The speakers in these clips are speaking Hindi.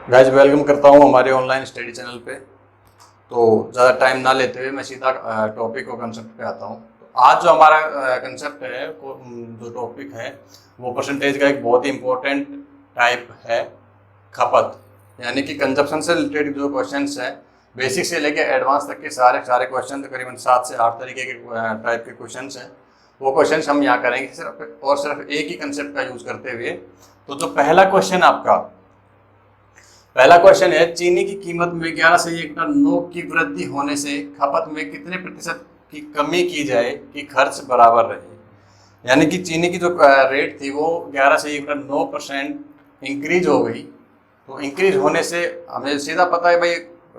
गाइस वेलकम करता हूँ हमारे ऑनलाइन स्टडी चैनल पे। तो ज़्यादा टाइम ना लेते हुए मैं सीधा टॉपिक और कंसेप्ट पे आता हूँ। तो आज जो हमारा कंसेप्ट है जो टॉपिक है वो परसेंटेज का एक बहुत ही इम्पोर्टेंट टाइप है, खपत। यानी कि कंजप्शन से रिलेटेड जो क्वेश्चंस हैं, बेसिक से लेकर एडवांस तक के सारे सारे क्वेश्चन, तकरीबन 7 से 8 तरीके के टाइप के क्वेश्चंस हैं। वो क्वेश्चंस हम यहाँ करेंगे सिर्फ और सिर्फ एक ही कंसेप्ट का यूज़ करते हुए। तो जो पहला क्वेश्चन है, चीनी की कीमत में 11 से 1.9 की वृद्धि होने से खपत में कितने प्रतिशत की कमी की जाए कि खर्च बराबर रहे। यानी कि चीनी की जो रेट थी वो 11 से 1.9% इंक्रीज हो गई। तो इंक्रीज होने से हमें सीधा पता है भाई,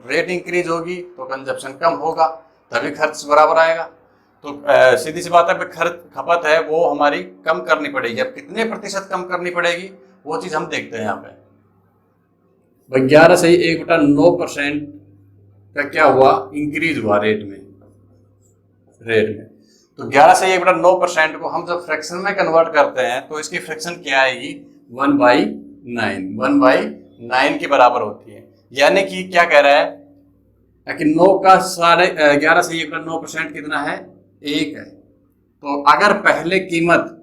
रेट इंक्रीज होगी तो कंजप्शन कम होगा, तभी खर्च बराबर आएगा। तो सीधी सी बात है, खर्च खपत है वो हमारी कम करनी पड़ेगी। अब कितने प्रतिशत कम करनी पड़ेगी वो चीज़ हम देखते हैं यहाँ पे। 11 से 1/9% का क्या हुआ, इंक्रीज हुआ रेट में। तो 11 से 1/9% को हम जब फ्रैक्शन में कन्वर्ट करते हैं तो इसकी फ्रैक्शन क्या आएगी, 1/9। 1/9 के बराबर होती है। यानी कि क्या कह रहा है कि 9 का 11 से 1/9% कितना है, 1 है। तो अगर पहले कीमत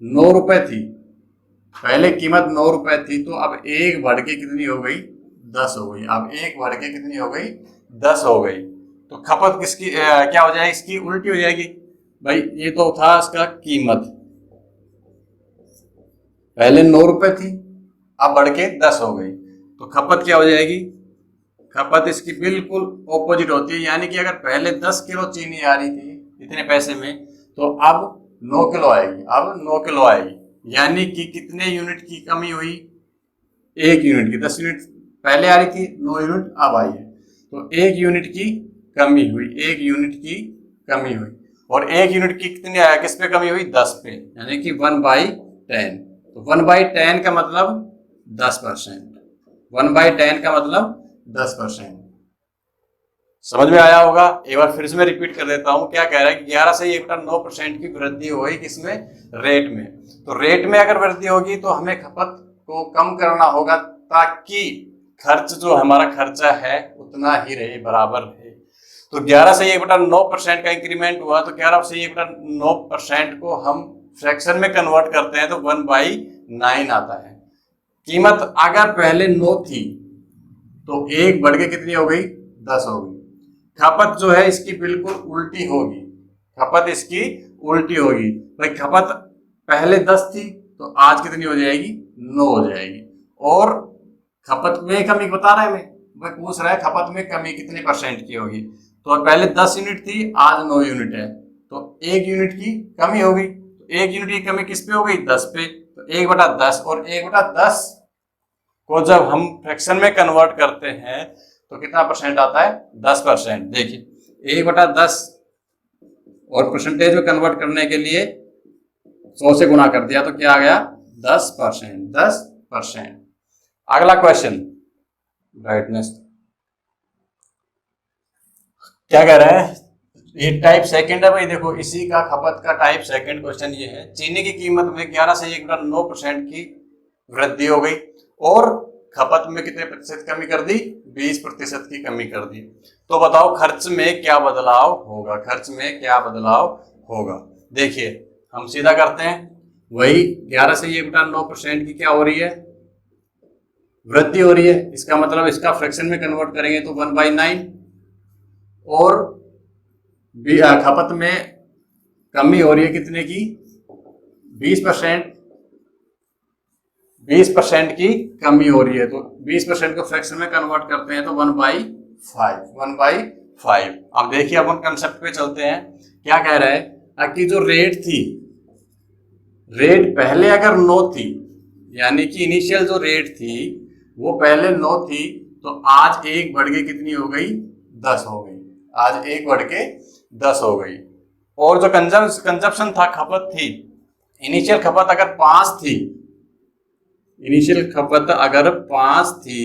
9 रुपए थी, तो अब एक बढ़ के कितनी हो गई, 10 हो गई। अब एक बढ़ के कितनी हो गई, 10 हो गई। तो खपत किसकी क्या हो जाएगी, इसकी उल्टी हो जाएगी। भाई ये तो था इसका कीमत, पहले 9 रुपए थी, अब बढ़ के 10 हो गई। तो खपत क्या हो जाएगी, खपत इसकी बिल्कुल ऑपोजिट होती है। यानी कि अगर पहले 10 किलो चीनी आ रही थी इतने पैसे में, तो अब 9 किलो आएगी, अब 9 किलो आएगी। यानी कि कितने यूनिट की कमी हुई, 1 यूनिट की। 10 यूनिट पहले आ रही थी, 9 यूनिट अब आई है, तो 1 यूनिट की कमी हुई, 1 यूनिट की कमी हुई। और 1 यूनिट की कितनी किस पे कमी हुई, 10 पे, यानी कि 1/10। तो 1/10 का मतलब 10%। 1/10 का मतलब 10%। समझ में आया होगा। एक बार फिर से मैं रिपीट कर देता हूं, क्या कह रहा है कि 11 से 1/9% की वृद्धि हो गई किसमें, रेट में। तो रेट में अगर वृद्धि होगी तो हमें खपत को कम करना होगा ताकि खर्च जो हमारा खर्चा है उतना ही रहे, बराबर रहे। तो 11 से 1/9% का इंक्रीमेंट हुआ, तो 11 से 1/9% को हम फ्रैक्शन में कन्वर्ट करते हैं तो 1/9 आता है। कीमत अगर पहले 9 थी तो एक बढ़ के कितनी हो गई, 10 हो गई। खपत जो है इसकी बिल्कुल उल्टी होगी, खपत इसकी उल्टी होगी। भाई खपत पहले 10 थी तो आज कितनी हो जाएगी, 9 हो जाएगी। और खपत में कमी बता रहा है हमें, भाई पूछ रहा है खपत में कमी कितने परसेंट की होगी। तो पहले 10 यूनिट थी, आज 9 यूनिट है, तो 1 यूनिट की कमी हो गई। तो 1 यूनिट की कमी किस पे हो गई, 10 पे। तो 1/10, और 1/10 को जब हम फ्रैक्शन में कन्वर्ट करते हैं तो कितना परसेंट आता है, 10%। देखिए 1/10 और परसेंटेज में कन्वर्ट करने के लिए 100 से गुणा कर दिया तो क्या आ गया, 10%। 10%। अगला क्वेश्चन, ब्राइटनेस क्या कह रहा है, ये टाइप सेकंड है भाई। देखो इसी का खपत का टाइप सेकंड क्वेश्चन ये है, चीनी की कीमत में 11 से 1/9% की वृद्धि हो गई और खपत में कितने प्रतिशत कमी कर दी, 20% की कमी कर दी। तो बताओ खर्च में क्या बदलाव होगा, खर्च में क्या बदलाव होगा। देखिए हम सीधा करते हैं, वही 11 से 1/9% की क्या हो रही है, वृद्धि हो रही है। इसका मतलब इसका फ्रैक्शन में कन्वर्ट करेंगे तो 1/9। और खपत में कमी हो रही है कितने की, 20%। 20% की कमी हो रही है, तो 20% को फ्रैक्शन में कन्वर्ट करते हैं तो 1/5। 1/5। अब देखिए अपन कंसेप्ट पे चलते हैं। क्या कह रहा है कि जो रेट थी, रेट पहले अगर 9 थी, यानी कि इनिशियल जो रेट थी वो पहले 9 थी, तो आज एक बढ़ के कितनी हो गई, 10 हो गई। आज एक बढ़ के 10 हो गई। और जो कंजप्शन था, खपत थी, इनिशियल खपत अगर 5 थी, इनिशियल खपत अगर 5 थी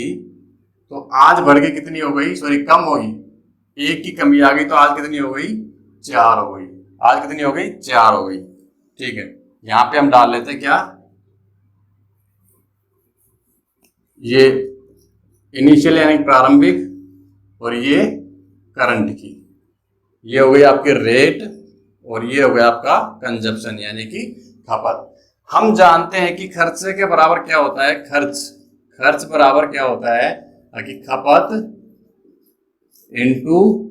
तो आज बढ़ के कितनी हो गई, सॉरी कम हो गई, एक की कमी आ गई, तो आज कितनी हो गई, 4 हो गई। आज कितनी हो गई, 4 हो गई। ठीक है, यहां पे हम डाल लेते क्या, ये इनिशियल यानी प्रारंभिक और ये करंट की, ये हो गई आपकी रेट और ये हो गया आपका कंजप्शन यानी कि खपत। हम जानते हैं कि खर्चे के बराबर क्या होता है, खर्च बराबर क्या होता है कि खपत इंटू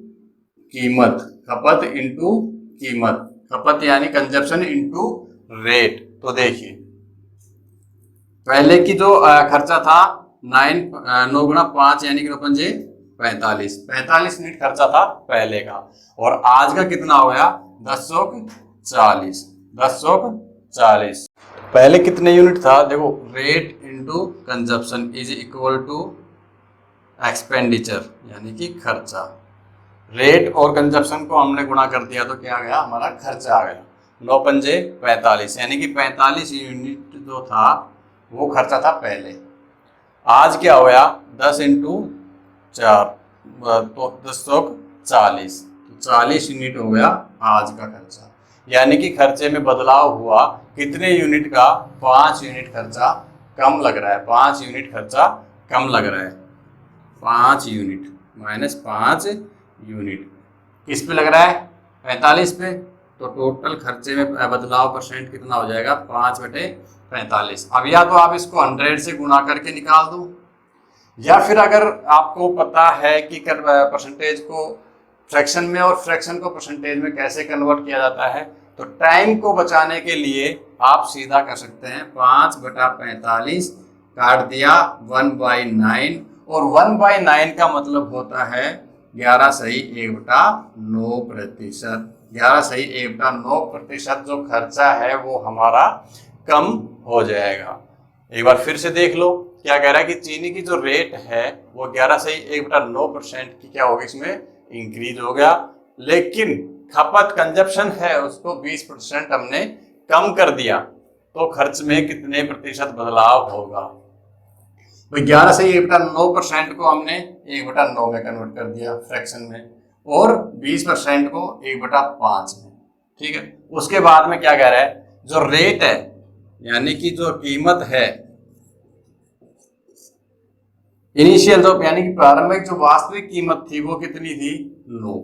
कीमत, खपत इंटू कीमत, खपत यानी कंजप्शन इंटू रेट। तो देखिए पहले की जो खर्चा था 9 गुणा 5 यानी कि 9 पंजे 45 यूनिट खर्चा था पहले का, और आज का कितना हो गया 1040। पहले कितने यूनिट था, देखो rate into consumption is equal to expenditure यानी कि खर्चा। रेट और कंजप्शन को हमने गुणा कर दिया तो क्या आ गया, हमारा खर्चा आ गया 9 पंजे 45 यानी कि 45 यूनिट जो था वो खर्चा था पहले। आज क्या हो गया 10 इंटू 4 तो 1040, तो 40 यूनिट हो गया आज का खर्चा। यानी कि खर्चे में बदलाव हुआ कितने यूनिट का, 5 यूनिट खर्चा कम लग रहा है, 5 यूनिट खर्चा कम लग रहा है। 5 यूनिट माइनस 5 यूनिट किस पे लग रहा है, 45 पे। तो टोटल खर्चे में बदलाव परसेंट कितना हो जाएगा 5/45। अब या तो आप इसको 100 से गुणा करके निकाल दो, या फिर अगर आपको पता है कि परसेंटेज को फ्रैक्शन में और फ्रैक्शन को परसेंटेज में कैसे कन्वर्ट किया जाता है, तो टाइम को बचाने के लिए आप सीधा कर सकते हैं 5/45 काट दिया 1/9, और 1/9 का मतलब होता है 11 सही 1/9%। 11 सही 1/9% जो खर्चा है वो हमारा कम हो जाएगा। एक बार फिर से देख लो क्या कह रहा है कि चीनी की जो रेट है वो 11 सही 1/9% की क्या होगी, इसमें इंक्रीज हो गया, लेकिन खपत कंजप्शन है उसको 20% हमने कम कर दिया, तो खर्च में कितने प्रतिशत बदलाव होगा। तो 11 से 1/9% को हमने 1/9 में कन्वर्ट कर दिया फ्रैक्शन में, और 20% को 1/5 में। ठीक है, उसके बाद में क्या कह रहा है, जो रेट है यानी कि जो कीमत है, इनिशियल जो यानी कि प्रारंभिक जो वास्तविक कीमत थी वो कितनी थी 9।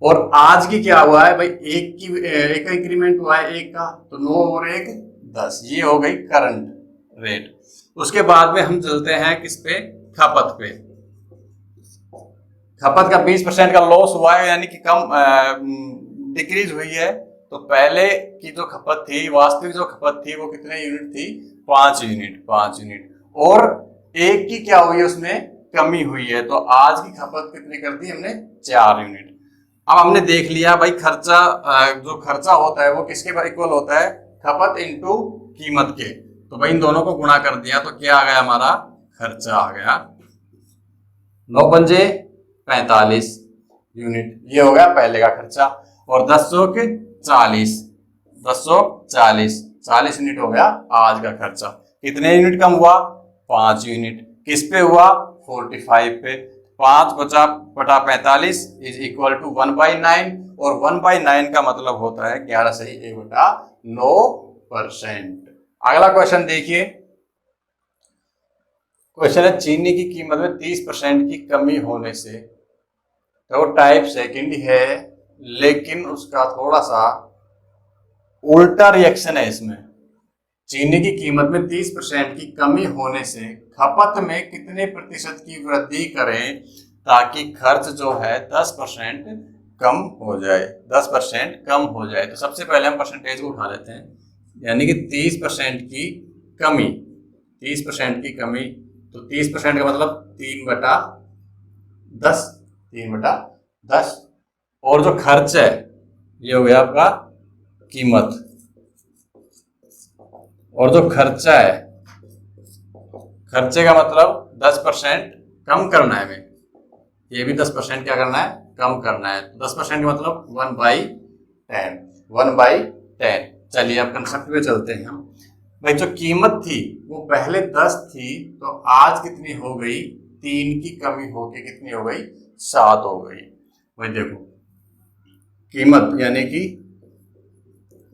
और आज की क्या हुआ है भाई, एक का इंक्रीमेंट हुआ है 1 का, तो 9 और 1 10, ये हो गई करंट रेट। उसके बाद में हम चलते हैं किस पे, खपत पे। खपत का 20% का लॉस हुआ है यानी कि कम डिक्रीज हुई है। तो पहले की जो खपत थी, वास्तविक जो खपत थी वो कितने यूनिट थी 5 यूनिट, और 1 की क्या हुई है उसमें कमी हुई है, तो आज की खपत कितनी कर दी हमने 4 यूनिट। अब हमने देख लिया भाई खर्चा, जो खर्चा होता है वो किसके इक्वल होता है, खपत इंटू कीमत के। तो भाई इन दोनों को गुणा कर दिया तो क्या आ गया, हमारा खर्चा आ गया 9 पंजे 45 यूनिट, ये हो गया पहले का खर्चा। और 1040 यूनिट हो गया आज का खर्चा। कितने यूनिट कम हुआ, 5 यूनिट। किस पे हुआ, 45 पे। 5/45 इज इक्वल टू 1/9, और 1/9 का मतलब होता है 11 सही 1/9%। अगला क्वेश्चन देखिए, क्वेश्चन है चीनी की कीमत में 30% की कमी होने से, तो टाइप सेकंड है लेकिन उसका थोड़ा सा उल्टा रिएक्शन है इसमें। चीनी की कीमत में 30% की कमी होने से खपत में कितने प्रतिशत की वृद्धि करें ताकि खर्च जो है 10% कम हो जाए, 10% कम हो जाए। तो सबसे पहले हम परसेंटेज को उठा लेते हैं, यानी कि 30% की कमी, 30% की कमी, तो 30% का मतलब 3/10, 3/10। और जो खर्च है ये हो गया आपका कीमत, और जो खर्चा है, खर्चे का मतलब 10% कम करना है हमें, ये भी 10% क्या करना है, कम करना है। 10% का मतलब 1/10, 1/10। चलिए अब कंसेप्ट पे चलते हैं हम। भाई जो कीमत थी वो पहले 10 थी, तो आज कितनी हो गई, 3 की कमी होके कितनी हो गई, 7 हो गई। भाई देखो कीमत यानी कि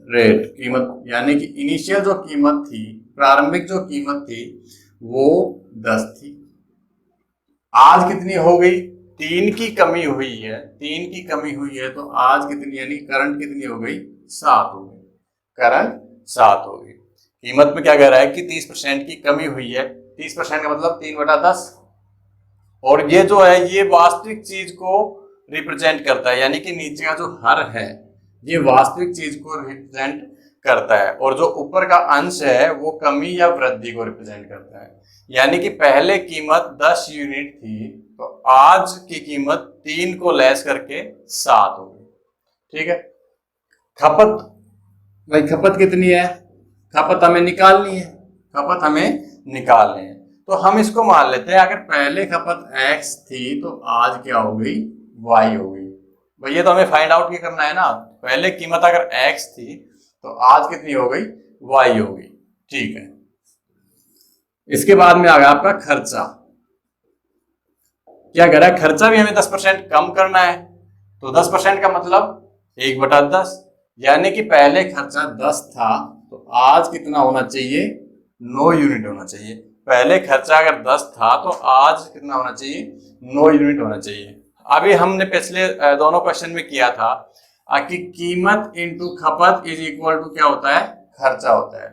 रेट, कीमत यानी कि इनिशियल जो कीमत थी, प्रारंभिक जो कीमत थी वो 10 थी। आज कितनी हो गई? 3 की कमी हुई है, 3 की कमी हुई है, तो आज कितनी, यानी करंट कितनी हो गई? 7 हो गई, करंट 7 हो गई। कीमत में क्या कह रहा है कि 30% की कमी हुई है। 30% का मतलब 3/10, और ये जो है ये वास्तविक चीज को रिप्रेजेंट करता है, यानी कि नीचे का जो हर है ये वास्तविक चीज को रिप्रेजेंट करता है, और जो ऊपर का अंश है वो कमी या वृद्धि को रिप्रेजेंट करता है। यानी कि पहले कीमत 10 यूनिट थी, तो आज की कीमत 3 को लेस करके 7 हो गई। ठीक है। खपत, भाई खपत कितनी है? खपत हमें निकालनी है, खपत हमें निकालनी है, तो हम इसको मान लेते हैं अगर पहले खपत x थी तो आज क्या हो गई? y हो गई। भाई ये तो हमें फाइंड आउट ही करना है ना, पहले कीमत अगर x थी तो आज कितनी हो गई? y हो गई। ठीक है। इसके बाद में आ गया आपका खर्चा। क्या कह रहा है? खर्चा भी हमें 10% कम करना है, तो 10% का मतलब 1/10, यानी कि पहले खर्चा 10 था तो आज कितना होना चाहिए? 9 यूनिट होना चाहिए। पहले खर्चा अगर 10 था तो आज कितना होना चाहिए? 9 यूनिट होना चाहिए। अभी हमने पिछले दोनों क्वेश्चन में किया था कि कीमत इंटू खपत इज इक्वल टू क्या होता है? खर्चा होता है।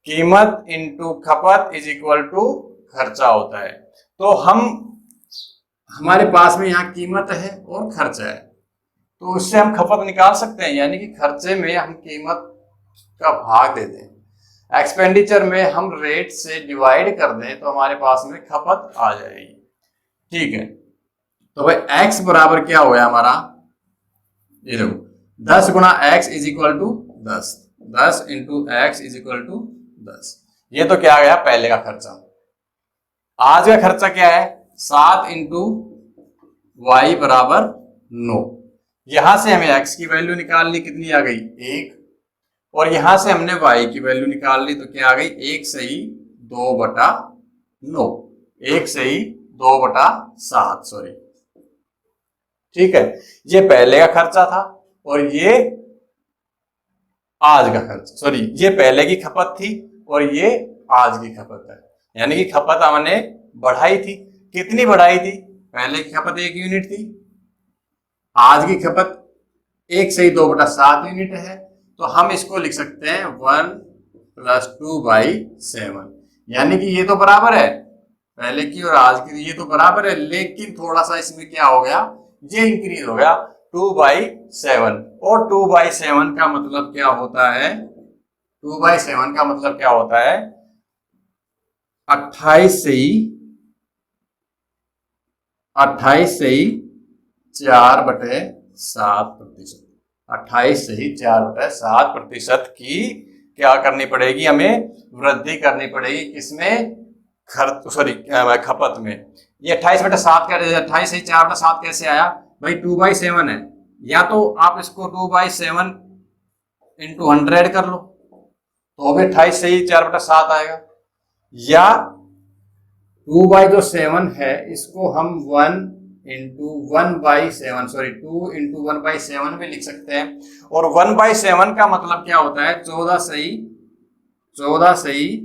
कीमत इंटू खपत इज इक्वल टू खर्चा होता है। तो हमारे पास में यहाँ कीमत है और खर्चा है, तो उससे हम खपत निकाल सकते हैं, यानी कि खर्चे में हम कीमत का भाग दे दें, एक्सपेंडिचर में हम रेट से डिवाइड कर दें, तो हमारे पास में खपत आ जाएगी। ठीक है। तो भाई x बराबर क्या हो गया हमारा? ये देखो 10 गुणा x is equal to 10, 10 into x is equal to 10। ये तो क्या आ गया? पहले का खर्चा। आज का खर्चा क्या है? 7 इंटू वाई बराबर 9। यहां से हमें x की वैल्यू निकालनी, कितनी आ गई? 1, और यहां से हमने y की वैल्यू निकाल ली, तो क्या आ गई? 1 सही 2/9, 1 सही 2/7, सॉरी। ठीक है। ये पहले का खर्चा था और ये आज का खर्चा, सॉरी ये पहले की खपत थी और ये आज की खपत है, यानी कि खपत हमने बढ़ाई थी। कितनी बढ़ाई थी? पहले की खपत 1 यूनिट थी, आज की खपत 1 सही 2/7 यूनिट है, तो हम इसको लिख सकते हैं 1 + 2/7, यानी कि ये तो बराबर है पहले की और आज की, ये तो बराबर है, लेकिन थोड़ा सा इसमें क्या हो गया? ये इंक्रीज हो गया 2/7, और 2/7 का मतलब क्या होता है? 2/7 का मतलब क्या होता है? 28 सही 4/7%, 28 सही 4/7% की क्या करनी पड़ेगी? हमें वृद्धि करनी पड़ेगी। किसमें? खपत में। ये 28/7 कैसे? 28 सही 4/7 कैसे आया? भाई 2/7 है, या तो आप इसको 2/7 इंटू 100 कर लो तो भी 28 सही 4/7 आएगा, या 2/7 है इसको हम 1 इंटू 1/7, सॉरी 2 इंटू 1/7 भी लिख सकते हैं। और 1/7 का मतलब क्या होता है? 14 सही 2/7।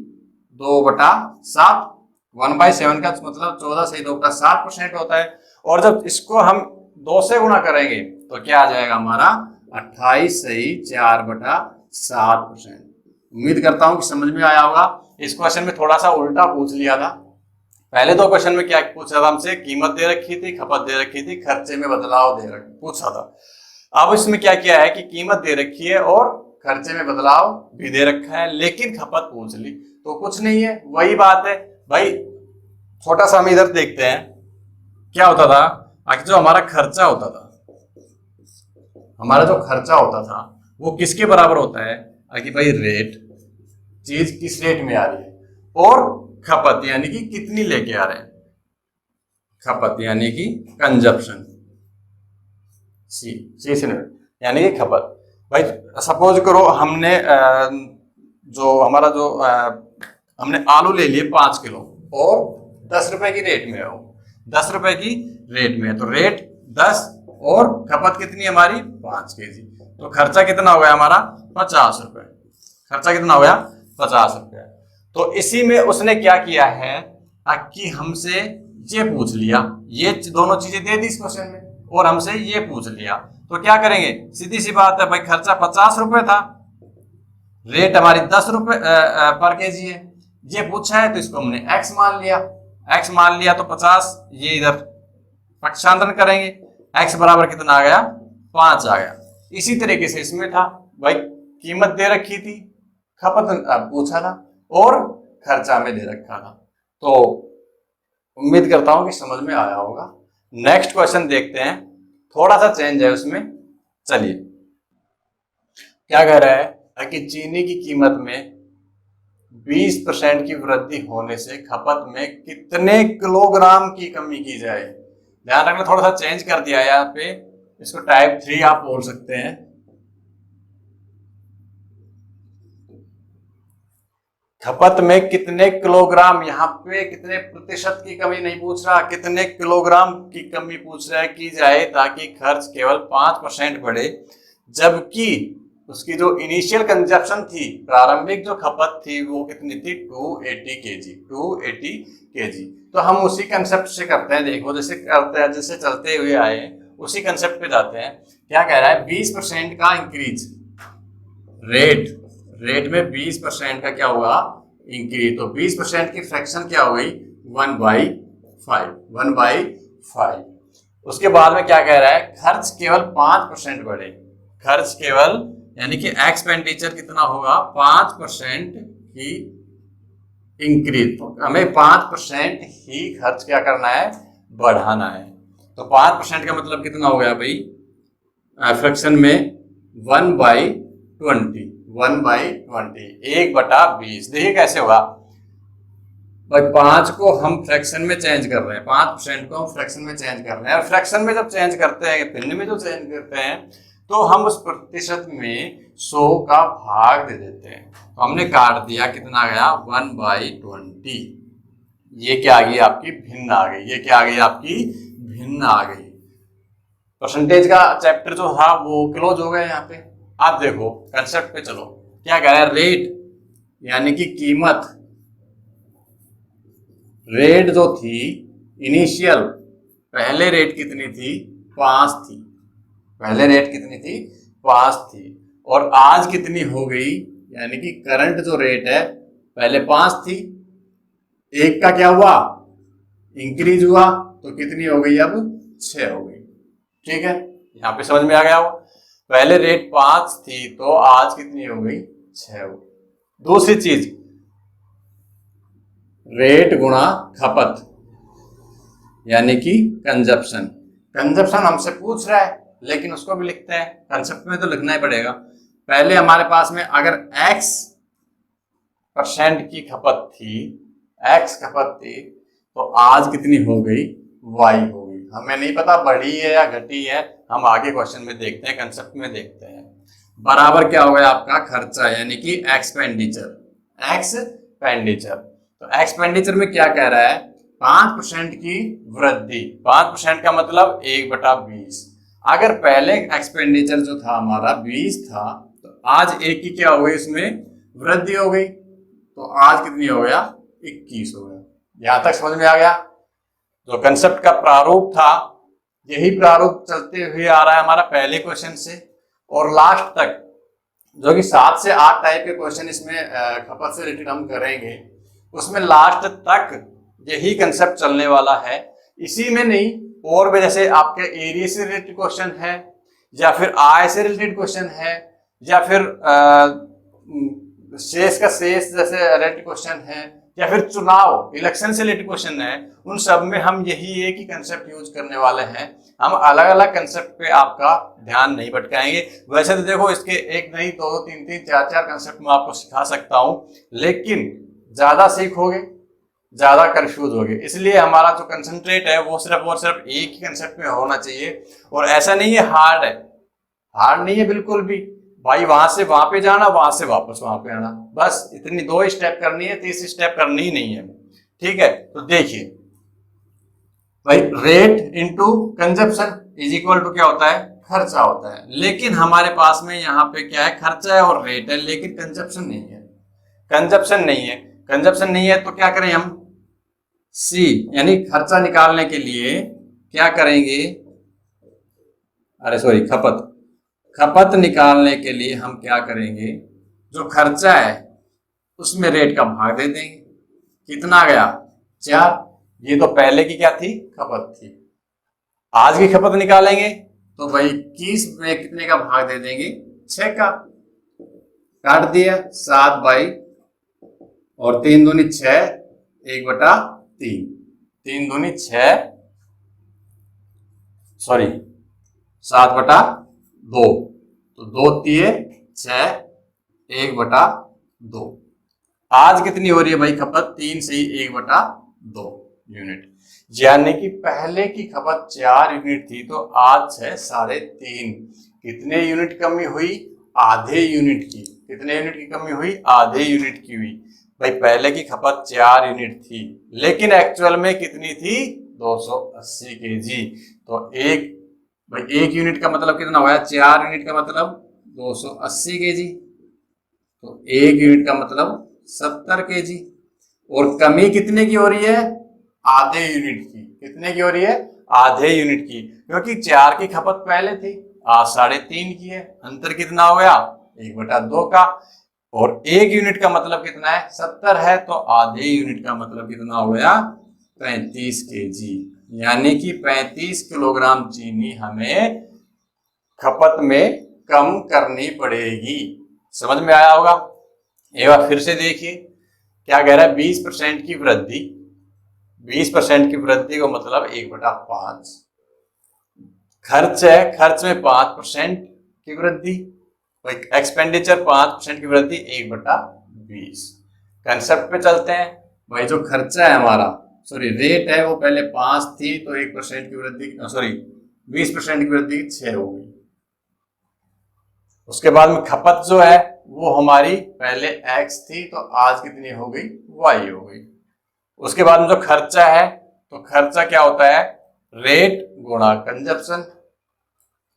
1/7 का मतलब 14 सही 2/7% होता है, और जब इसको हम 2 से गुणा करेंगे तो क्या आ जाएगा हमारा? 28 सही 4/7%। उम्मीद करता हूं कि समझ में आया होगा। इस क्वेश्चन में थोड़ा सा उल्टा पूछ लिया था। पहले 2 क्वेश्चन में क्या पूछा था हमसे? कीमत दे रखी थी, खपत दे रखी थी, खर्चे में बदलाव पूछा था। अब इसमें क्या किया है कि कीमत दे रखी है और खर्चे में बदलाव भी दे रखा है, लेकिन खपत पूछ ली, तो कुछ नहीं है, वही बात है भाई। छोटा सा हम इधर देखते हैं क्या होता था। आखिर जो हमारा खर्चा होता था, वो किसके बराबर होता है? कि भाई रेट, चीज किस रेट में आ रही है, और खपत यानी कि कितनी लेके आ रहे हैं, खपत यानी कि कंजप्शन, यानी कि खपत। भाई सपोज करो हमने हमने आलू ले लिए 5 किलो और 10 रुपए की रेट में है, 10 रुपए की रेट में है, तो रेट 10 और खपत कितनी हमारी? 5 केजी। तो खर्चा कितना हो गया हमारा? 50 रुपए। खर्चा कितना हो गया? 50 रुपए। तो इसी में उसने क्या किया है कि हमसे ये पूछ लिया, ये दोनों चीजें दे दी इस क्वेश्चन में और हमसे ये पूछ लिया, तो क्या करेंगे, सीधी सी बात है भाई, खर्चा 50 रुपए था, रेट हमारी 10 रुपए पर केजी है, ये पूछा है तो इसको हमने x मान लिया, x मान लिया तो 50, ये इधर पक्षांतरण करेंगे, x बराबर कितना आ गया, 5 आ गया। इसी तरीके से इसमें था भाई, कीमत दे रखी थी, खपत पूछा था और खर्चा में दे रखा था। तो उम्मीद करता हूं कि समझ में आया होगा। नेक्स्ट क्वेश्चन देखते हैं, थोड़ा सा चेंज है उसमें। चलिए, क्या कह रहा है कि चीनी की कीमत में 20% की वृद्धि होने से खपत में कितने किलोग्राम की कमी की जाए। ध्यान रखना, थोड़ा सा चेंज कर दिया है यहाँ पे, इसको टाइप 3 आप बोल सकते हैं। खपत में कितने किलोग्राम, यहाँ पे कितने प्रतिशत की कमी नहीं पूछ रहा, कितने किलोग्राम की कमी पूछ रहा है की जाए ताकि खर्च केवल 5% बढ़े, जबकि उसकी जो इनिशियल कंजप्शन थी, प्रारंभिक जो खपत थी वो कितनी थी, 280 केजी, 280 केजी। तो हम उसी कंसेप्ट से करते हैं, देखो जैसे करते हैं, जैसे चलते हुए आए उसी कंसेप्ट पे जाते हैं। क्या कह रहा है, 20% का इंक्रीज, रेट में 20% का क्या हुआ, इंक्रीज, तो 20% की फ्रैक्शन क्या हो गई, 1/5। उसके बाद में क्या कह रहा है, खर्च केवल 5% बढ़े, खर्च केवल यानी कि एक्सपेंडिचर कितना होगा, 5% ही इंक्रीज, तो हमें 5% ही खर्च क्या करना है, बढ़ाना है। तो 5% का मतलब कितना हो गया भाई, फ्रैक्शन में 1/20, 1/20 देखिए कैसे होगा भाई, 5 को हम फ्रैक्शन में चेंज कर रहे हैं, 5% को हम फ्रैक्शन में चेंज कर रहे हैं, और फ्रैक्शन में जब चेंज करते हैं, भिन्न में जो चेंज करते हैं, तो हम उस प्रतिशत में 100 का भाग दे देते हैं। तो हमने काट दिया, कितना गया, 1/20। ये क्या आ गई आपकी, भिन्न आ गई, ये क्या आ गई आपकी, भिन्न आ गई। परसेंटेज का चैप्टर जो था वो क्लोज हो गया। यहाँ पे आप देखो कंसेप्ट पे चलो, क्या कह रहा है, रेट यानी कि कीमत, रेट जो थी इनिशियल, पहले रेट कितनी थी, 5 थी, पहले रेट कितनी थी, 5 थी, और आज कितनी हो गई, यानी कि करंट जो रेट है, पहले 5 थी, एक का क्या हुआ, इंक्रीज हुआ, तो कितनी हो गई, अब 6 हो गई। ठीक है, यहाँ पे समझ में आ गया हो, पहले रेट 5 थी तो आज कितनी हो गई, 6 हो गई। दूसरी चीज, रेट गुणा खपत यानी कि कंजप्शन, कंजप्शन हमसे पूछ रहा है लेकिन उसको भी लिखते हैं, कंसेप्ट में तो लिखना ही पड़ेगा। पहले हमारे पास में अगर x% की खपत थी, x खपत थी, तो आज कितनी हो गई, y हो गई। हमें नहीं पता बढ़ी है या घटी है, हम आगे क्वेश्चन में देखते हैं, कंसेप्ट में देखते हैं। बराबर क्या हो गया आपका, खर्चा यानी कि एक्सपेंडिचर, तो एक्सपेंडिचर में क्या कह रहा है, 5% की वृद्धि, 5% का मतलब 1/20। अगर पहले एक्सपेंडिचर जो था हमारा 20 था, तो आज एक की क्या हो गई, इसमें वृद्धि हो गई, तो आज कितनी हो गया, 21 हो गया। यहां तक समझ में आ गया। जो कंसेप्ट का प्रारूप था, यही प्रारूप चलते हुए आ रहा है हमारा पहले क्वेश्चन से और लास्ट तक, जो कि 7 से 8 टाइप के क्वेश्चन इसमें खपत से रिलेटेड हम करेंगे, उसमें लास्ट तक यही कंसेप्ट चलने वाला है। इसी में नहीं, और भी जैसे आपके एरिया से रिलेटेड क्वेश्चन है, या फिर आय से रिलेटेड क्वेश्चन है, या फिर शेष का शेष जैसे रिलेटेड क्वेश्चन है, या फिर चुनाव इलेक्शन से रिलेटेड क्वेश्चन है, उन सब में हम यही एक ही कंसेप्ट यूज करने वाले हैं। हम अलग अलग कंसेप्ट पे आपका ध्यान नहीं भटकाएंगे। वैसे तो देखो, इसके एक नहीं, दो, तीन, 4 कंसेप्ट में आपको सिखा सकता हूं, लेकिन ज्यादा सीखोगे ज्यादा कंफ्यूज होगे, इसलिए हमारा जो कंसंट्रेट है वो सिर्फ और सिर्फ एक ही कंसेप्ट में होना चाहिए। और ऐसा नहीं है हार्ड है, हार्ड नहीं है बिल्कुल भी भाई, वहां से वहां पे जाना, वहां से वापस वहां पे आना, बस इतनी 2 स्टेप करनी है, 3 स्टेप करनी ही नहीं है। ठीक है, तो देखिए भाई, rate into consumption is equal to क्या होता है, खर्चा होता है। लेकिन हमारे पास में यहाँ पे क्या है, खर्चा है और रेट है, लेकिन कंजप्शन नहीं है, कंजप्शन नहीं है। कंजप्शन नहीं है तो क्या करें हम, सी यानी खर्चा निकालने के लिए क्या करेंगे, अरे सॉरी खपत निकालने के लिए हम क्या करेंगे, जो खर्चा है उसमें रेट का भाग दे देंगे। कितना गया 4, ये तो पहले की क्या थी, खपत थी। आज की खपत निकालेंगे तो भाई 21 में कितने का भाग दे देंगे, 6 का। काट दिया 7 बाई और 3 दूनी 6, 1/3, 3 दूनी 6, सॉरी 7/2, तो 2 तिये 6, 1/2। आज कितनी हो रही है भाई खपत, 3 से ही 1/2 यूनिट, यानी कि पहले की खपत 4 यूनिट थी तो आज है 3.5। कितने यूनिट कमी हुई, आधे यूनिट की। कितने यूनिट की कमी हुई, आधे यूनिट की हुई। भाई पहले की खपत 4 यूनिट थी लेकिन एक्चुअल में कितनी थी, 280 केजी। तो भाई 1 यूनिट का मतलब कितना हुआ, 4 यूनिट का मतलब 280 केजी, तो 1 यूनिट का मतलब 70 केजी। और कमी कितने की हो रही है, आधे यूनिट की। कितने की हो रही है, आधे यूनिट की, क्योंकि 4 की खपत पहले थी, आज 3.5 की है। अंतर कितना हो गया, 1/2 का। और 1 यूनिट का मतलब कितना है, 70 है, तो आधे यूनिट का मतलब कितना हो गया, 35 केजी। यानी कि 35 किलोग्राम चीनी हमें खपत में कम करनी पड़ेगी। समझ में आया होगा। एक बार फिर से देखिए क्या कह रहा है, 20% की वृद्धि। 20% की वृद्धि को मतलब 1/5। खर्च है, खर्च में 5% की वृद्धि, एक्सपेंडिचर 5% की वृद्धि, 1/20। कंसेप्ट पे चलते हैं। भाई जो खर्चा है हमारा, सॉरी रेट है, वो पहले 5 थी तो 1% की वृद्धि, सॉरी 20% की वृद्धि 6 हो गई। उसके बाद में खपत जो है वो हमारी पहले x थी तो आज कितनी हो गई, y हो गई। उसके बाद में जो खर्चा है, तो खर्चा क्या होता है, रेट गुणा कंजप्शन,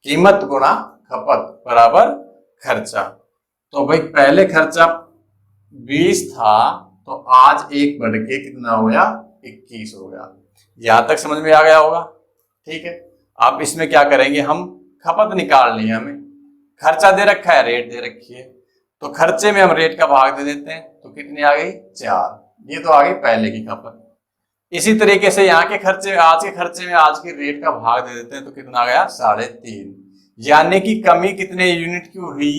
कीमत गुणा खपत बराबर खर्चा। तो भाई पहले खर्चा 20 था तो आज 1 बढ़ के कितना हो गया, 21 हो गया। यहां तक समझ में आ गया होगा। ठीक है, अब इसमें क्या करेंगे, हम खपत निकालनी है हमें। खर्चा दे रखा है, रेट दे रखी है, तो खर्चे में हम रेट का भाग दे देते हैं, तो कितनी आ गई, 4। ये तो आ गई पहले की खपत। इसी तरीके से यहाँ के खर्चे में, आज के खर्चे में आज के रेट का भाग दे देते हैं, तो कितना आ गया, 3.5। यानी कि कमी कितने यूनिट की हुई,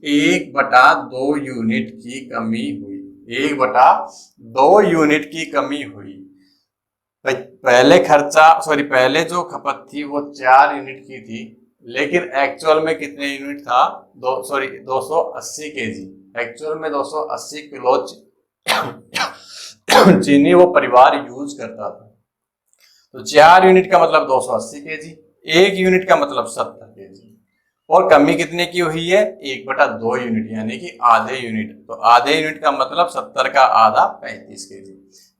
1/2 यूनिट की कमी हुई। 1/2 यूनिट की कमी हुई। पहले खर्चा, सॉरी पहले जो खपत थी वो 4 यूनिट की थी, लेकिन एक्चुअल में कितने यूनिट था, 280 केजी। एक्चुअल में 280 किलो चीनी वो परिवार यूज करता था। तो 4 यूनिट का मतलब 280 केजी, 1 यूनिट का मतलब 70 केजी। और कमी कितने की हुई है, 1/2 यूनिट, यानी कि आधे यूनिट। तो आधे यूनिट का मतलब 70 का आधा 35 केजी।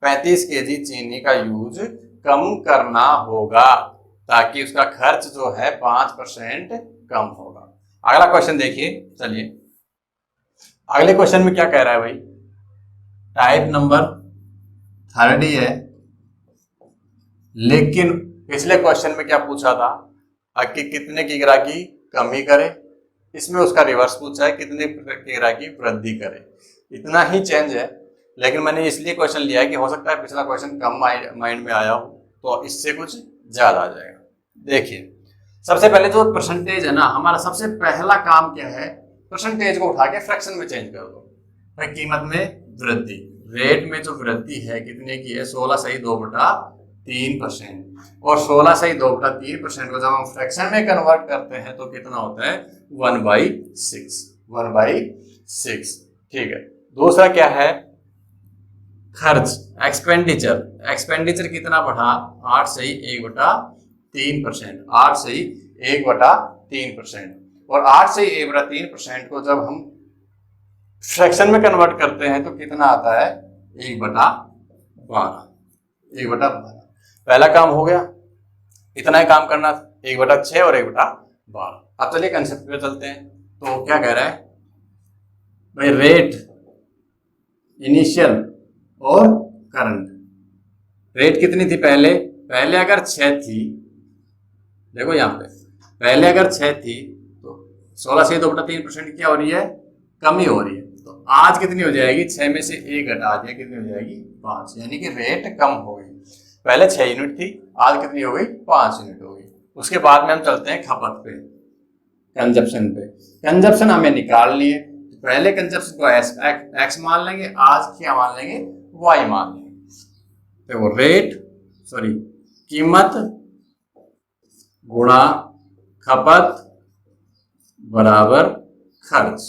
35 केजी चीनी का यूज कम करना होगा ताकि उसका खर्च जो है 5% कम होगा। अगला क्वेश्चन देखिए, चलिए अगले क्वेश्चन में क्या कह रहा है भाई, टाइप नंबर 30 है, लेकिन पिछले क्वेश्चन में क्या पूछा था कि कितने की ग्राहकी कमी करे, इसमें उसका रिवर्स पूछा है, कितने की ग्राहकी वृद्धि करे। इतना ही चेंज है, लेकिन मैंने इसलिए क्वेश्चन लिया है कि हो सकता है पिछला क्वेश्चन कम माइंड में आया हो, तो इससे कुछ ज्यादा आ जाएगा। देखिए सबसे पहले जो परसेंटेज है ना, हमारा सबसे पहला काम क्या है, परसेंटेज को उठा के फ्रैक्शन में चेंज कर दो। भाई कीमत में वृद्धि, रेट में जो वृद्धि है कितने की है, 16 सही 2/3%। और 16 सही 2/3% को जब हम फ्रैक्शन में कन्वर्ट करते हैं तो कितना होता है, 1/6। 1/6। ठीक है, दूसरा क्या है, खर्च, एक्सपेंडिचर। एक्सपेंडिचर कितना बढ़ा, 8 सही 1/3%। 8 सही 1/3%। और 8 सही 1/3% को जब हम फ्रैक्शन में कन्वर्ट करते हैं तो कितना आता है, 1/12। 1/12। पहला काम हो गया, इतना ही काम करना, 1/6 और 1/12। अब चलिए कंसेप्ट पे चलते हैं। तो क्या कह रहा है भाई, रेट इनिशियल और करंट। रेट कितनी थी पहले? पहले अगर 6 थी, देखो यहाँ पे पहले अगर 6 थी तो 16 से 2/3% क्या हो रही है? कमी हो रही है। तो आज कितनी हो जाएगी? 6 में से 1 घटा दिया, कितनी हो जाएगी? 5। यानी कि रेट कम हो गई। पहले 6 यूनिट थी, आज कितनी हो गई? 5 यूनिट हो गई। उसके बाद में हम चलते हैं खपत पे, कंजप्शन पे। कंजप्शन हमें निकाल लिए, पहले कंजप्शन को एक्स मान लेंगे, आज क्या मान लेंगे? वाई मान लेंगे। देखो कीमत गुणा खपत बराबर खर्च।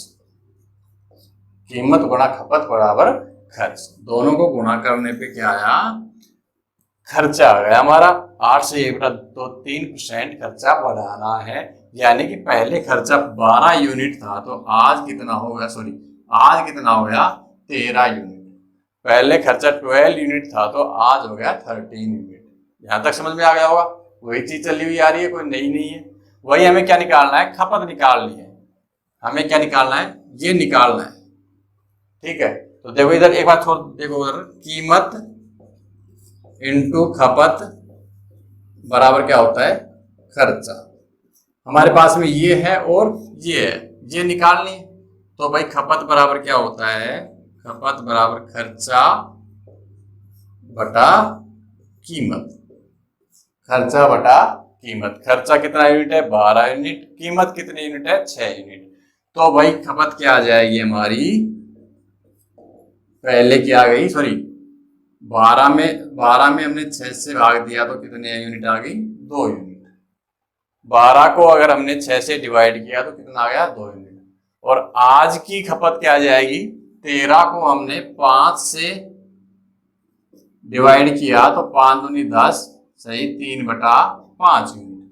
कीमत गुणा खपत बराबर खर्च, दोनों को गुणा करने पे क्या आया? खर्चा आ गया हमारा 8 से 1/3% खर्चा बढ़ाना है। यानी कि पहले खर्चा 12 यूनिट था तो आज कितना हो गया? आज कितना हो गया? 13 यूनिट। पहले खर्चा 12 यूनिट था तो आज हो गया 13 यूनिट। यहां तक समझ में आ गया होगा। वही चीज चली हुई आ रही है, कोई नई नहीं है। वही हमें क्या निकालना है? खपत निकालनी है। हमें क्या निकालना है? ये निकालना है। ठीक है, तो देखो इधर एक बात छोड़, देखो उधर कीमत इंटू खपत बराबर क्या होता है? खर्चा। हमारे पास में ये है और ये है, ये निकालनी है। तो भाई खपत बराबर क्या होता है? खपत बराबर खर्चा बटा कीमत। खर्चा बटा कीमत। खर्चा कितना यूनिट है? 12 यूनिट। कीमत कितनी यूनिट है? 6 यूनिट। तो भाई खपत क्या आ जाएगी हमारी? पहले क्या आ गई? 12 में हमने 6 से भाग दिया तो कितने यूनिट आ गई? 2 यूनिट। 12 को अगर हमने 6 से डिवाइड किया तो कितना आ गया? 2 यूनिट। और आज की खपत क्या आ जाएगी? 13 को हमने 5 से डिवाइड किया तो 5 दूनी 10, सही 3/5 यूनिट।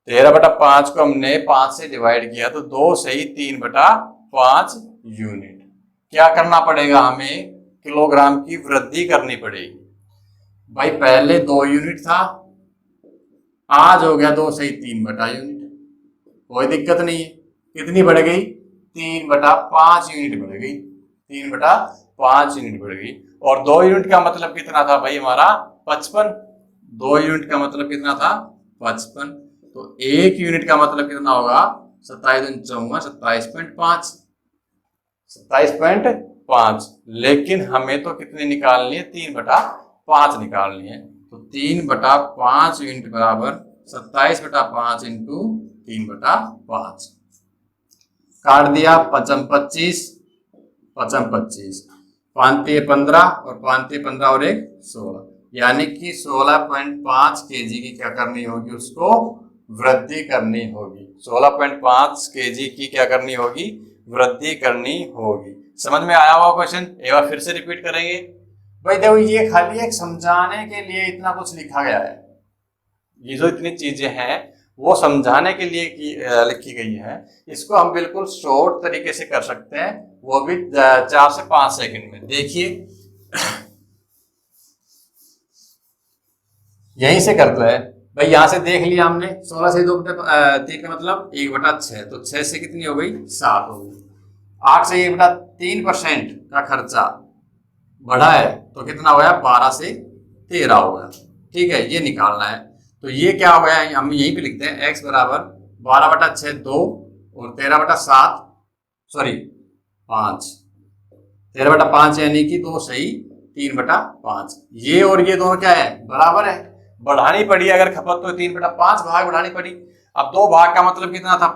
13/5 को हमने 5 से डिवाइड किया तो 2 सही 3/5 यूनिट। क्या करना पड़ेगा हमें? किलोग्राम की वृद्धि करनी पड़ेगी। भाई पहले 2 यूनिट था, आज हो गया 2 सही 3/यूनिट। कोई दिक्कत नहीं है। कितनी बढ़ गई? 3/5 यूनिट बढ़ गई। 3/5 यूनिट बढ़ गई। और 2 यूनिट का मतलब कितना था भाई हमारा? 55। 2 यूनिट का मतलब कितना था? 55। तो 1 यूनिट का मतलब कितना होगा? 27 × 4 = 27.5। 27.5। लेकिन हमें तो कितनी निकालनी है? 3/5 निकालनी है। तो 3/5 यूनिट बराबर 27/5 इंटू 3/5। काट दिया, 5×5 = 25। 5×3 = 15 और 5×3 = 15 और 1 = 16। यानी कि 16.5 kg की क्या करनी होगी? उसको वृद्धि करनी होगी। 16.5 kg की क्या करनी होगी? वृद्धि करनी होगी। समझ में आया हुआ क्वेश्चन? एक बार फिर से रिपीट करेंगे। भाई देखो ये खाली एक समझाने के लिए इतना कुछ लिखा गया है। ये जो इतनी चीजें हैं वो समझाने के लिए लिखी गई है। इसको हम बिल्कुल शॉर्ट तरीके से कर सकते हैं, वो भी 4 से 5 सेकंड में। देखिए यहीं से करते हैं भाई। यहां से देख लिया हमने 16 से 2/3 का मतलब 1/6। तो 6 से कितनी हो गई? 7 हो गई। 8 से 1/3% का खर्चा बढ़ा है तो कितना हो गया? 12 से 13 हो गया। ठीक है, ये निकालना है। तो ये क्या हो गया? हम यहीं पे लिखते हैं x बराबर 12/6 2 और 13/7 5। 13/5 यानी कि 2 सही 3/5। ये और ये दोनों क्या है? बराबर है। बढ़ानी पड़ी अगर खपत तो 3/5 भाग बढ़ानी पड़ी। अब 2 भाग का मतलब कितना था?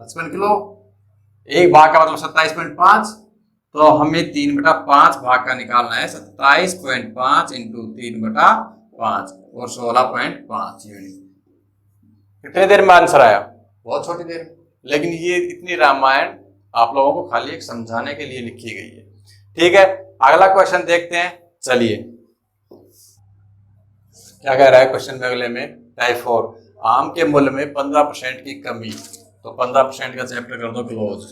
55 किलो। 1 भाग का मतलब 27.5। तो हमें 3/5 भाग का निकालना है। 27.5 इंटू 3/5 और 16.5 यूनिट। कितने देर में आंसर आया? बहुत छोटी देर में। लेकिन ये इतनी रामायण आप लोगों को खाली एक समझाने के लिए लिखी गई है। ठीक है, अगला क्वेश्चन देखते हैं। चलिए क्या कह रहा है क्वेश्चन में अगले में? टाइप 4, आम के मूल्य में 15% की कमी। तो 15% का चैप्टर कर दो क्लोज।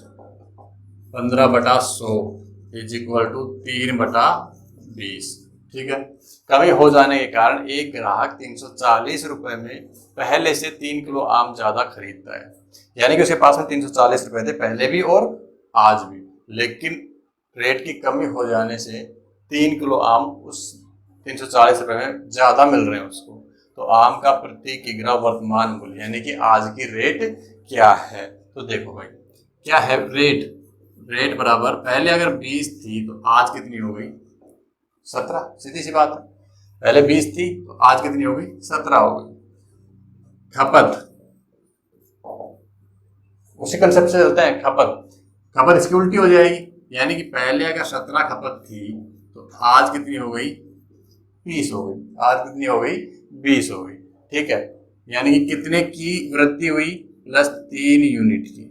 15/100 = 3/20। ठीक है, कमी हो जाने के कारण एक ग्राहक 340 रुपए में पहले से 3 किलो आम ज्यादा खरीदता है। यानी कि उसके पास में 340 रुपए थे पहले भी और आज भी, लेकिन रेट की कमी हो जाने से 3 किलो आम उस 340 रुपये में ज़्यादा मिल रहे हैं उसको, तो आम का प्रति किग्रा वर्तमान मूल्य यानी कि आज की रेट क्या है। तो देखो भाई क्या है रेट, रेट बराबर पहले अगर 20 थी तो आज कितनी हो गई 17, सीधी सी बात है। पहले 20 थी तो आज कितनी हो गई 17 हो गई। खपत उसी कंसेप्ट से चलते हैं, खपत इसकी उल्टी हो जाएगी, यानी कि पहले अगर 17 खपत थी तो आज कितनी हो गई 20 हो गई, आज कितनी हो गई 20 हो गई। ठीक है, यानी कि कितने की वृद्धि हुई प्लस 3 यूनिट की।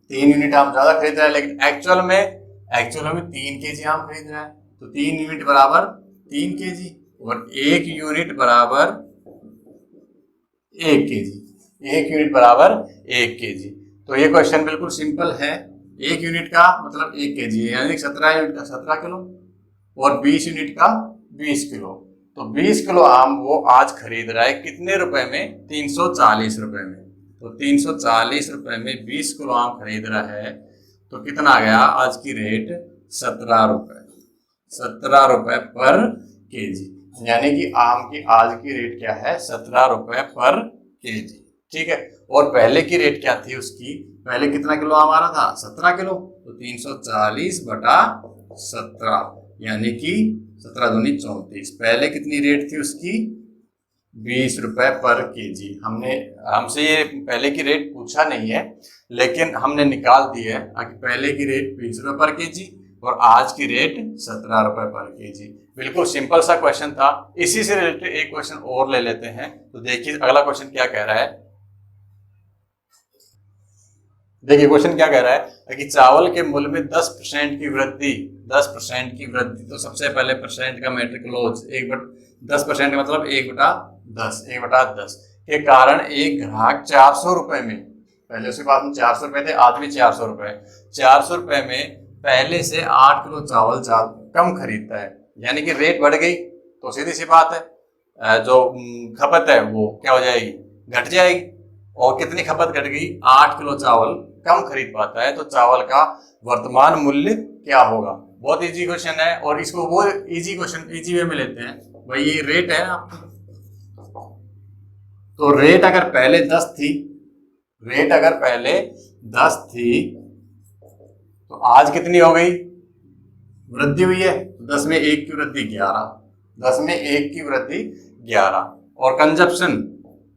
3 यूनिट आम ज्यादा खरीद रहा है, लेकिन एक्चुअल में 3 केजी आम खरीद रहा है, तो 3 यूनिट बराबर 3 केजी और 1 यूनिट बराबर 1 केजी, 1 यूनिट बराबर 1 केजी। तो ये क्वेश्चन बिल्कुल सिंपल है। 1 यूनिट का मतलब 1 केजी है, यानी 17 यूनिट का 17 किलो और 20 यूनिट का 20 किलो। तो 20 किलो आम वो आज खरीद रहा है कितने रुपए में 340 रुपए में। तो 340 रुपए में 20 किलो आम खरीद रहा है, तो कितना आ गया आज की रेट 17 रुपए, 17 रुपए पर केजी, यानी कि आम की आज की रेट क्या है 17 रुपए पर केजी। ठीक है, और पहले की रेट क्या थी उसकी, पहले कितना किलो आम आ रहा था 17 किलो, तो 340 बटा 17 यानी कि 17 दूनी 34। पहले कितनी रेट थी उसकी 20 रुपए पर केजी। हमसे ये पहले की रेट पूछा नहीं है, लेकिन हमने निकाल दी है कि पहले की रेट 20 रुपए पर केजी और आज की रेट 17 रुपए पर केजी। बिल्कुल सिंपल सा क्वेश्चन था। इसी से रिलेटेड एक क्वेश्चन और ले लेते हैं। तो देखिए अगला क्वेश्चन क्या कह रहा है, देखिए क्वेश्चन क्या कह रहा है कि चावल के मूल्य में 10% की वृद्धि, 10% की वृद्धि। तो सबसे पहले परसेंट का मैट्रिक लॉज 10% का मतलब 1/10 के कारण एक ग्राहक 400 रुपए में, पहले उसके पास में 400 रुपए थे, आज भी 400 रुपए, 400 रुपए में पहले से 8 किलो चावल कम खरीदता है, यानी कि रेट बढ़ गई। तो सीधी सी बात है जो खपत है वो क्या हो जाएगी, घट जाएगी। और कितनी खपत घट गई, 8 किलो चावल कम खरीद पाता है, तो चावल का वर्तमान मूल्य क्या होगा। बहुत इजी क्वेश्चन है, और इसको वो इजी क्वेश्चन इजी वे में लेते हैं। भाई ये रेट है ना, तो रेट अगर पहले 10 थी, रेट अगर पहले 10 थी तो आज कितनी हो गई, वृद्धि हुई है। 10 में 1 की वृद्धि 11, 10 में 1 की वृद्धि 11। और कंजप्शन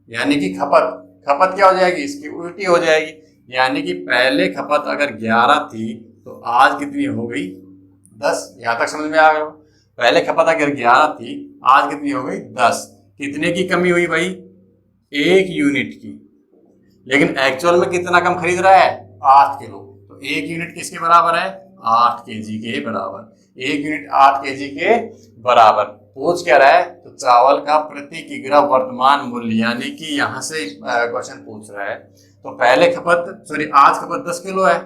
यानी कि खपत क्या हो जाएगी, इसकी उल्टी हो जाएगी, यानी कि पहले खपत अगर 11 थी तो आज कितनी हो गई 10। यहां तक समझ में आ गया। पहले खपत अगर 11 थी, आज कितनी हो गई 10। कितने की कमी हुई भाई, 1 यूनिट की, लेकिन एक्चुअल में कितना कम खरीद रहा है 8 किलो। तो 1 यूनिट किसके बराबर है, 8 केजी के बराबर। 1 यूनिट 8 केजी के बराबर। पूछ क्या रहा है, तो चावल का प्रति किग्रा वर्तमान मूल्य, यानी कि यहां से क्वेश्चन पूछ रहा है। तो पहले आज खपत 10 किलो है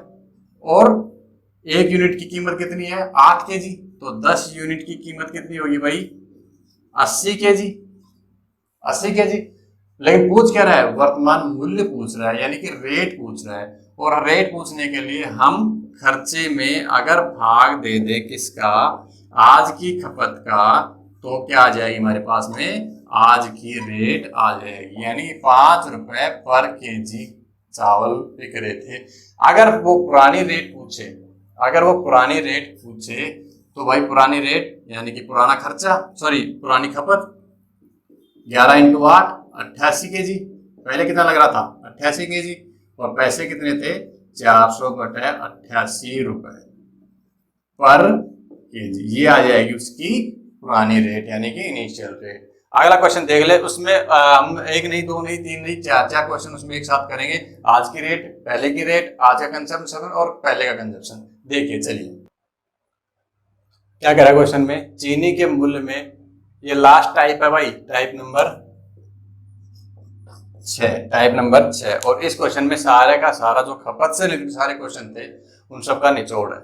और 1 यूनिट की कीमत कितनी है 8 केजी, तो 10 यूनिट की कीमत कितनी होगी भाई 80 केजी, 80 केजी। लेकिन पूछ क्या रहा है, वर्तमान मूल्य पूछ रहा है, यानी कि रेट पूछ रहा है। और रेट पूछने के लिए हम खर्चे में अगर भाग दे दे किसका, आज की खपत का, तो क्या आ जाएगी हमारे पास में, आज की रेट आ जाएगी, यानी 5 रुपए पर केजी चावल बिक रहे थे। अगर वो पुरानी रेट पूछे, तो भाई पुरानी रेट यानी कि पुराना खर्चा, पुरानी खपत 11 × 8 88 केजी। पहले कितना लग रहा था 88 केजी, और पैसे कितने थे 400 बटे 88 रुपए पर केजी। ये आ जाएगी उसकी पुरानी रेट, यानी कि इनिशियल रेट। अगला क्वेश्चन देख ले, उसमें हम 1 नहीं 2 नहीं 3 नहीं 4 क्वेश्चन उसमें एक साथ करेंगे। आज की रेट, पहले की रेट, आज का कंजप्शन और पहले का कंजप्शन। देखिए चलिए क्या कह रहा है क्वेश्चन में, चीनी के मूल्य में, ये लास्ट टाइप है भाई, टाइप नंबर 6। और इस क्वेश्चन में सारे का सारा जो खपत से रिलेटेड सारे क्वेश्चन थे उन सब का निचोड़ है।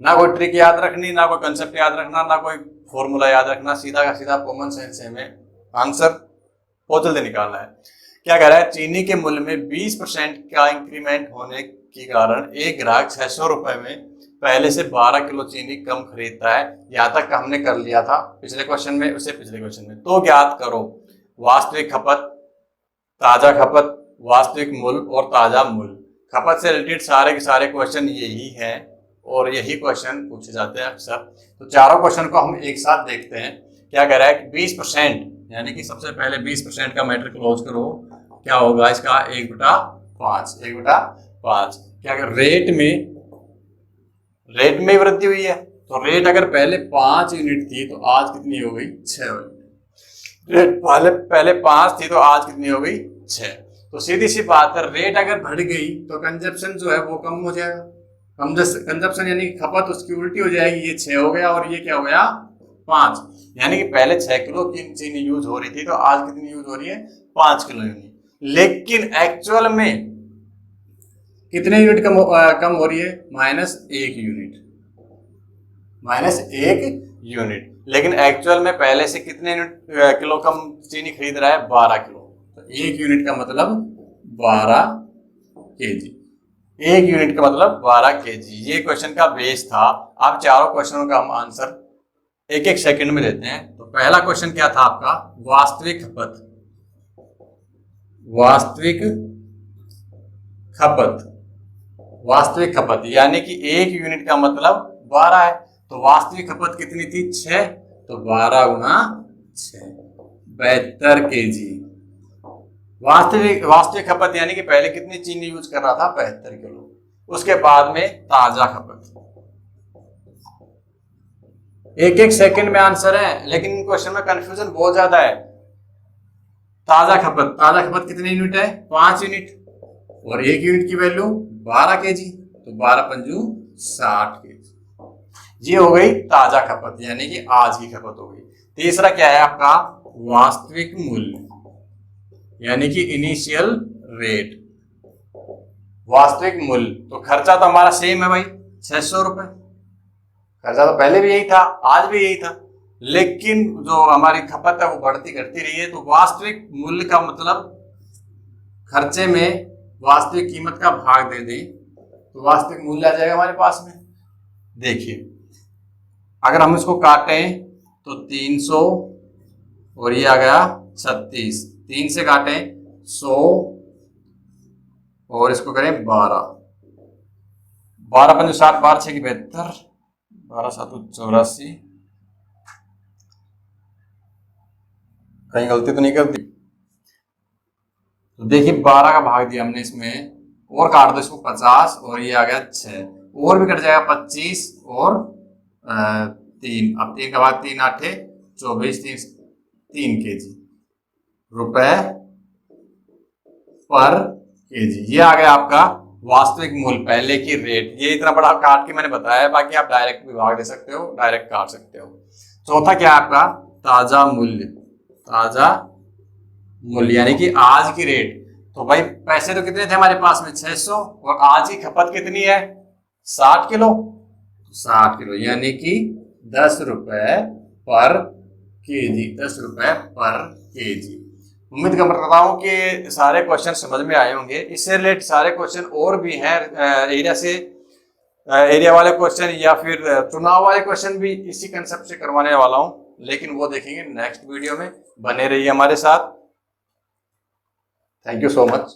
ना कोई ट्रिक याद रखनी, ना कोई कंसेप्ट याद रखना, ना कोई फॉर्मूला याद रखना, सीधा का सीधा कॉमन सेंस में आंसर बहुत जल्दी निकालना है। क्या कह रहा है, चीनी के मूल्य में 20% का इंक्रीमेंट होने के कारण एक ग्राहक 600 रुपए में पहले से 12 किलो चीनी कम खरीदता है। यहाँ तक हमने कर लिया था पिछले क्वेश्चन में, उससे पिछले क्वेश्चन में। तो ज्ञात करो वास्तविक खपत, ताजा खपत, वास्तविक मूल्य और ताजा मूल्य। खपत से रिलेटेड सारे के सारे क्वेश्चन यही हैं और यही क्वेश्चन पूछे जाते हैं अक्सर। तो चारों क्वेश्चन को हम एक साथ देखते हैं। क्या कह रहा है कि 20%, यानी कि सबसे पहले 20% का मैटर क्लोज करो। क्या होगा इसका? 1/5, 1/5। क्या कर रेट में वृद्धि हुई है, तो रेट अगर पहले 5 यूनिट थी तो आज कितनी हो गई? 6 यूनिट। रेट पहले 5 थी तो आज कितनी हो गई? 6। तो सीधी सी बात है, रेट अगर बढ़ गई तो कंजप्शन जो है वो कम हो जाएगा। कंजप्शन यानी कि खपत उसकी उल्टी हो जाएगी। ये 6 हो गया और ये क्या हो गया? 5। यानी कि पहले 6 किलो चीनी यूज हो रही थी तो आज कितनी यूज हो रही है? 5 किलो यूनिट। लेकिन एक्चुअल में कितने यूनिट कम हो रही है? -1 यूनिट, -1 यूनिट। लेकिन एक्चुअल में पहले से कितने किलो कम चीनी खरीद रहा है? 12 किलो। तो 1 यूनिट का मतलब 12 केजी। 1 यूनिट का मतलब 12 केजी। ये क्वेश्चन का बेस था। अब चारों क्वेश्चनों का हम आंसर एक एक सेकंड में देते हैं। तो पहला क्वेश्चन क्या था आपका? वास्तविक खपत। वास्तविक खपत, वास्तविक खपत यानी कि 1 यूनिट का मतलब 12 है। तो वास्तविक खपत कितनी थी? 6। तो 12 गुना 6, 72 केजी। वास्तविक खपत यानी कि पहले कितनी चीनी यूज कर रहा था? 72 किलो। उसके बाद में ताजा खपत। एक एक सेकंड में आंसर है, लेकिन क्वेश्चन में कंफ्यूजन बहुत ज्यादा है। ताजा खपत कितने यूनिट है? 5 यूनिट। और 1 यूनिट की वैल्यू 12 केजी। तो 12 पंजू 60 केजी। ये हो गई ताजा खपत यानी कि आज की खपत हो गई। तीसरा क्या है आपका? वास्तविक मूल्य यानी कि इनिशियल रेट। वास्तविक मूल्य, तो खर्चा तो हमारा सेम है भाई, 600 रुपए। खर्चा तो पहले भी यही था, आज भी यही था, लेकिन जो हमारी खपत है वो बढ़ती घटती रही है। तो वास्तविक मूल्य का मतलब खर्चे में वास्तविक कीमत का भाग दे दें तो वास्तविक मूल्य आ जाएगा हमारे पास में। देखिए अगर हम इसको काटें तो 300 और ये आ गया 36। 3 से काटें 100 और इसको करें 12। 12 पंजे 60, 12 6 की 72, 12 7 84। कहीं गलती तो नहीं कर दी? तो देखिए 12 का भाग दिया हमने इसमें, और काट दो इसको 50 और ये आ गया 6, और भी कट जाएगा 25 और 3। अब 3 का भाग 3 8 24, 3 केजी रुपए पर केजी। ये आ गया आपका वास्तविक मूल्य, पहले की रेट। ये इतना बड़ा काट के मैंने बताया, बाकी आप डायरेक्ट भी भाग दे सकते हो, डायरेक्ट काट सकते हो। चौथा क्या है आपका? ताजा मूल्य। ताजा मूल्य यानी कि आज की रेट। तो भाई पैसे तो कितने थे हमारे पास में? 600, और आज की खपत कितनी है? 60 किलो। 60 किलो यानी कि 10 रुपए पर केजी। 10 रुपए पर केजी। उम्मीद करता हूं कि सारे क्वेश्चन समझ में आए होंगे। इससे रिलेटेड सारे क्वेश्चन और भी हैं, एरिया वाले क्वेश्चन या फिर चुनाव वाले क्वेश्चन भी इसी कंसेप्ट से करवाने वाला हूं, लेकिन वो देखेंगे नेक्स्ट वीडियो में। बने रहिए हमारे साथ। Thank you so much.